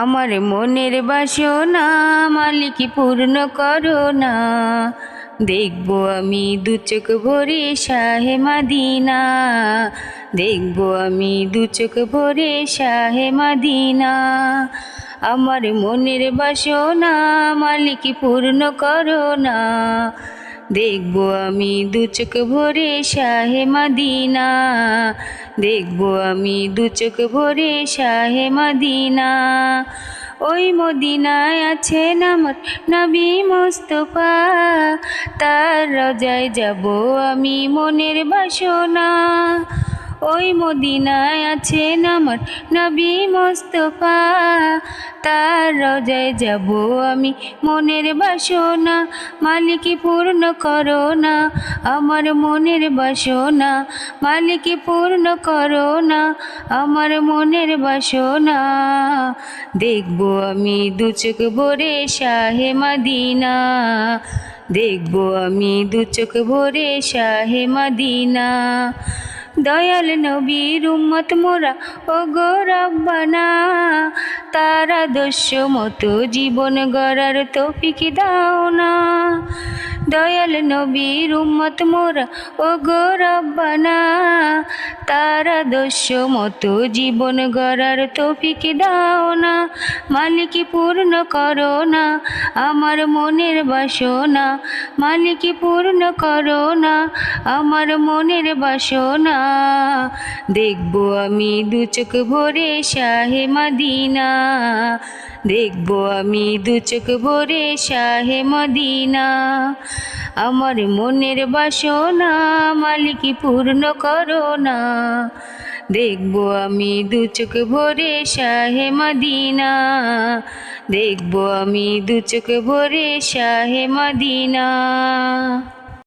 আমার মনের বাসনা মালিক পূর্ণ করো না। দেখবো আমি দু চোখ ভরে শাহে মদিনা, দেখবো আমি দু চোখ ভরে শাহে মদিনা। আমার মনের বাসনা মালিক পূর্ণ করো না। দেখবো আমি দু চোখ ভরে শাহে মদিনা, দেখবো আমি দু চোখ ভরে শাহে মদিনা। ওই মদিনায় আছেন আমার নবী মুস্তাফা, তার রোজায় যাব আমি মনের বাসনা। ওই মদিনায় আছেন আমার নবী মুস্তাফা, তার রোজায় যাব আমি মনের বাসনা। মালিক পূর্ণ করো না আমার মনের বাসনা, মালিক পূর্ণ করো না আমার মনের বাসনা। দেখবো আমি দু চোখ ভরে শাহে মদিনা, দেখবো আমি দু চোখ ভরে শাহে মদিনা। দয়াল নবীর উম্মত মোরা ও গো রব্বানা, তার আদর্শ মতো জীবন গড়ার তৌফিক দাও না। দয়াল নবীর উম্মত মোরা ও গো রব্বানা, তার আদর্শ মতো জীবন গড়ার তৌফিক দাও না। মালিক পূর্ণ করো না আমার মনের বাসনা, মালিক পূর্ণ করো না আমার মনের বাসনা। দেখবো আমি দু চোখ ভরে শাহে মদিনা, দেখবো আমি দু চোখ ভরে শাহে মদিনা। আমার মনের বাসনা মালিক পূর্ণ করো না। দেখবো আমি দু চোখ ভরে শাহে মদিনা, দেখবো আমি দু চোখ ভরে শাহে মদিনা।